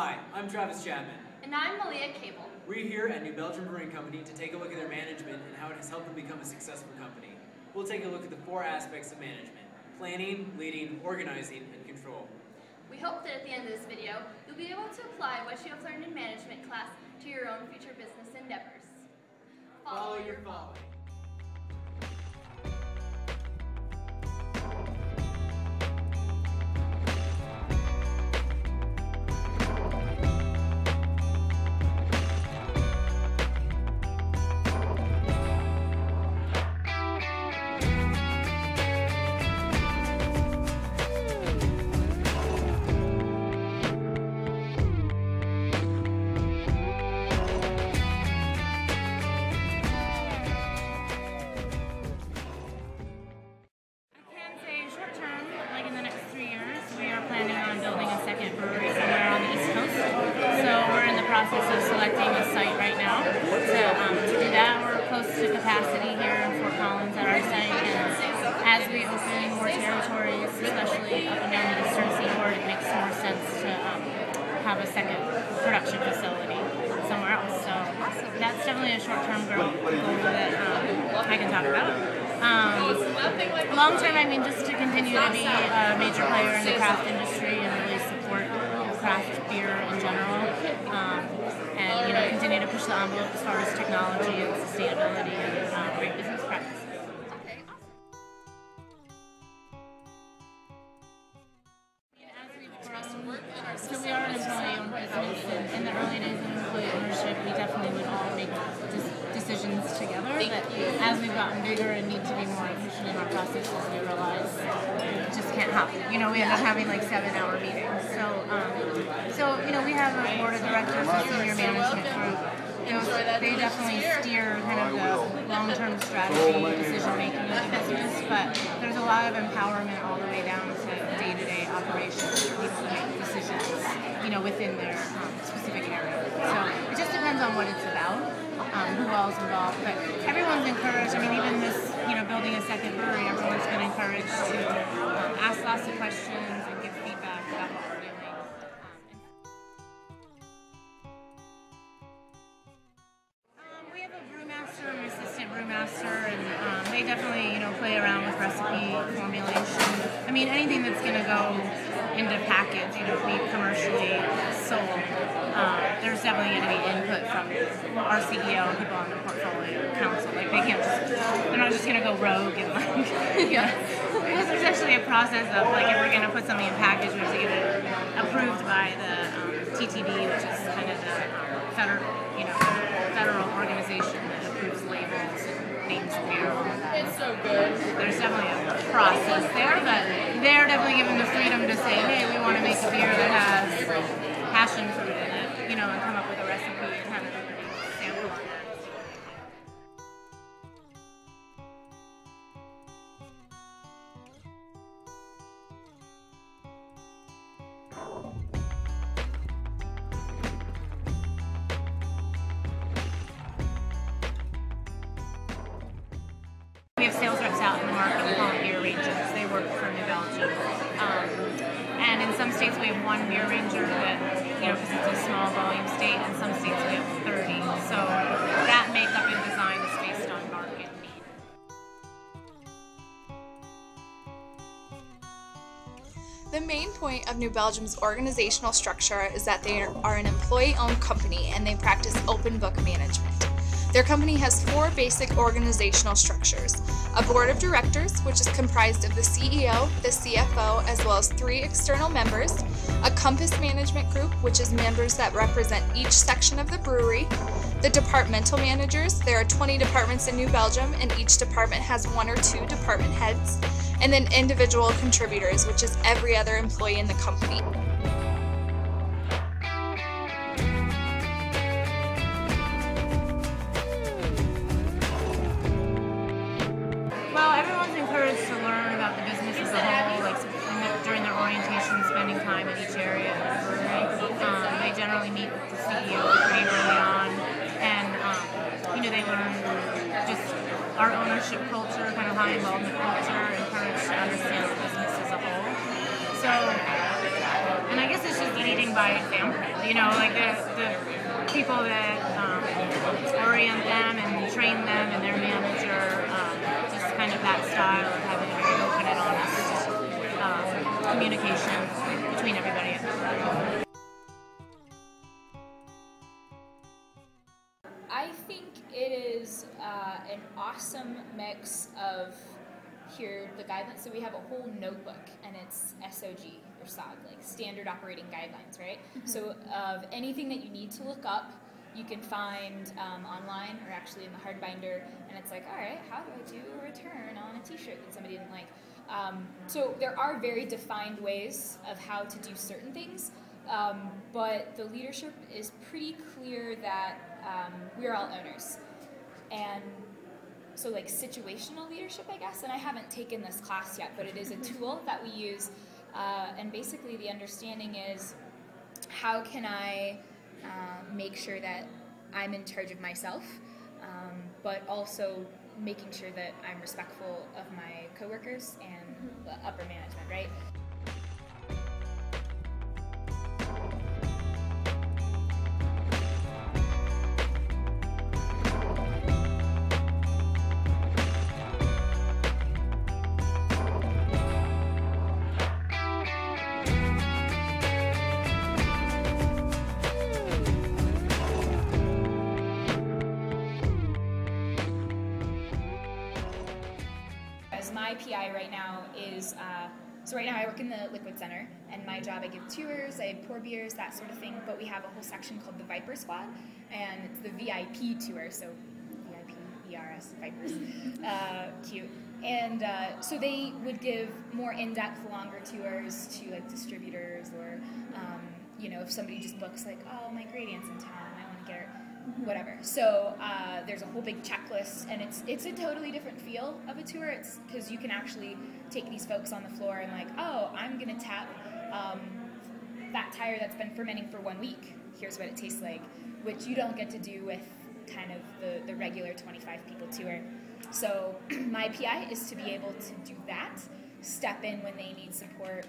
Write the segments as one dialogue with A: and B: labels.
A: Hi, I'm Travis Chapman.
B: And I'm Malia Cable.
A: We're here at New Belgium Brewery Company to take a look at their management and how it has helped them become a successful company. We'll take a look at the 4 aspects of management: planning, leading, organizing, and control.
B: We hope that at the end of this video, you'll be able to apply what you have learned in management class to your own future business endeavors.
A: Follow your following.
C: Process of selecting a site right now. To do that, we're close to capacity here in Fort Collins at our site, and as we open more territories, especially up and down the eastern seaboard, it makes more sense to have a second production facility somewhere else. So that's definitely a short-term goal that I can talk about. Long-term, I mean, just to continue to be a major player in the craft industry and really support craft beer in general, and continue to push the envelope as far as technology and sustainability and great business practices.
B: Okay, awesome.
C: As we've grown, so we are an employee-owned business, and in the early days of employee ownership, we definitely would all make decisions together. But as we've gotten bigger and need to be more efficient in our processes, we realize it just can't happen. We end up having like 7-hour meetings. So we have a board of directors, a senior management group. They definitely steer kind of the long-term strategy, decision-making of the business, but there's a lot of empowerment all the way down to day-to-day operations for people to make decisions, within their specific area. So it just depends on what it's about, who all's involved, but everyone's encouraged. I mean, even this, building a second brewery, everyone's been encouraged to ask lots of questions and give feedback about what we're doing. We have a brewmaster and an assistant brewmaster, and they definitely, play around with recipe formulation. I mean, anything that's going to go into package, be commercially sold, there's definitely going to be input from our CEO and people on the portfolio council. Like, they're not just going to go rogue and because there's actually a process of, if we're going to put something in package, we have to get it approved by the TTB, which is kind of the federal organization that approves labels and names of beer.
B: It's so good.
C: There's definitely a process there, but they're definitely given the freedom to say, hey, we want to make a beer that has passion fruit in it, and come up with a recipe and have everybody sample it. We have sales reps out in the market called beer rangers. They work for New Belgium. And in some states we have 1 beer ranger that, because it's a small volume state, and some states we have 30. So that makeup and design is based on market need.
D: The main point of New Belgium's organizational structure is that they are an employee-owned company and they practice open book management. Their company has 4 basic organizational structures: a board of directors, which is comprised of the CEO, the CFO, as well as 3 external members, a compass management group, which is members that represent each section of the brewery, the departmental managers. There are 20 departments in New Belgium, and each department has 1 or 2 department heads, and then individual contributors, which is every other employee in the company.
C: Well, everyone's encouraged to learn about the business as a whole, during their orientation, spending time in each area of the brewery. They generally meet with the CEO pretty early on, and they learn just our ownership culture, kind of high involvement culture, encouraged to understand the business as a whole. So, and I guess it's just leading leading by example. You know, like the people that orient them and train them and their manager, just kind of that style of having a very open and honest communication between everybody at the firm.
E: I think it is an awesome mix of here the guidelines. So we have a whole notebook, and it's SOG or SOG, like Standard Operating Guidelines, right? Mm-hmm. So of anything that you need to look up, you can find online or actually in the hard binder, and it's like, all right, how do I do a return on a t-shirt that somebody didn't like? So there are very defined ways of how to do certain things, but the leadership is pretty clear that we're all owners. And so like situational leadership, I guess, and I haven't taken this class yet, but it is a tool that we use, and basically the understanding is, how can I make sure that I'm in charge of myself, but also making sure that I'm respectful of my coworkers and the upper management, right? My PI right now is, so right now I work in the Liquid Center, and my job, I give tours, I pour beers, that sort of thing, but we have a whole section called the Viper Squad, and it's the VIP tour, so VIP, ERS, Vipers, cute. And so they would give more in-depth, longer tours to like distributors, or, you know, if somebody just books like, oh, my gradient's in town, I want to get her, whatever. So there's a whole big checklist, and it's a totally different feel of a tour. It's because you can actually take these folks on the floor and like, oh, I'm gonna tap that tire that's been fermenting for 1 week. Here's what it tastes like, which you don't get to do with kind of the regular 25 people tour. So my PI is to be able to do that, step in when they need support,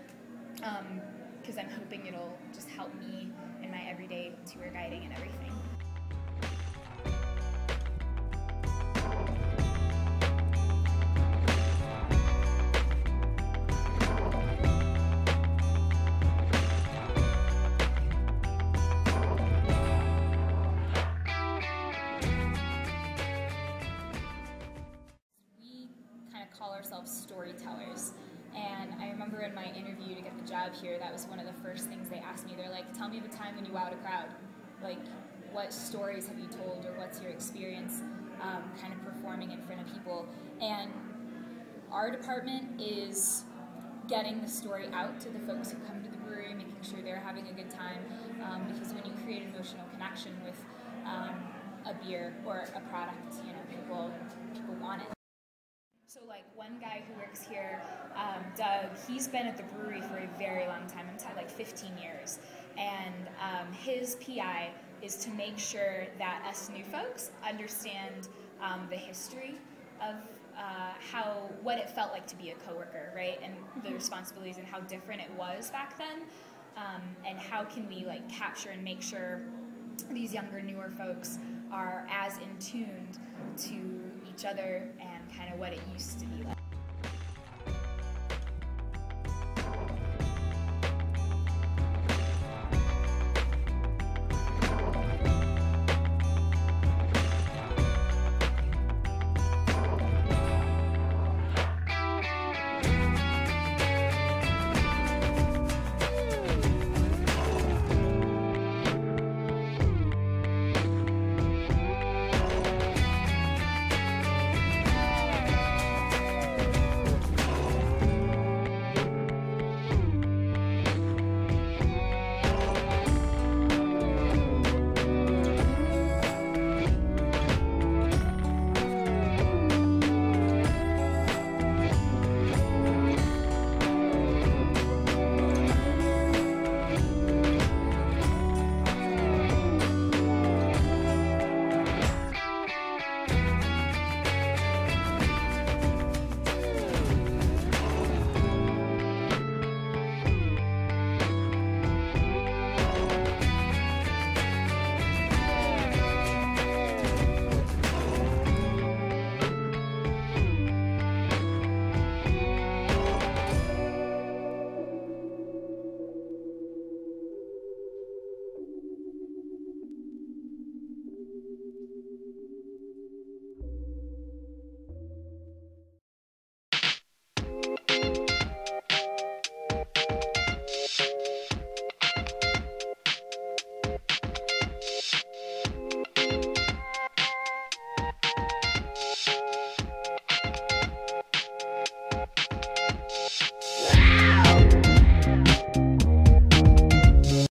E: because I'm hoping it'll just help me in my everyday tour guiding and everything. Call ourselves storytellers, and I remember in my interview to get the job here, that was one of the first things they asked me. They're like, tell me of a time when you wowed a crowd. Like, what stories have you told, or what's your experience kind of performing in front of people? And our department is getting the story out to the folks who come to the brewery, making sure they're having a good time, because when you create an emotional connection with a beer or a product, you know, people want it. So like one guy who works here, Doug, he's been at the brewery for a very long time, like 15 years. And his PI is to make sure that us new folks understand the history of what it felt like to be a coworker, right? And the responsibilities and how different it was back then. And how can we like capture and make sure these younger, newer folks are as in tuned to each other and kind of what it used to be like.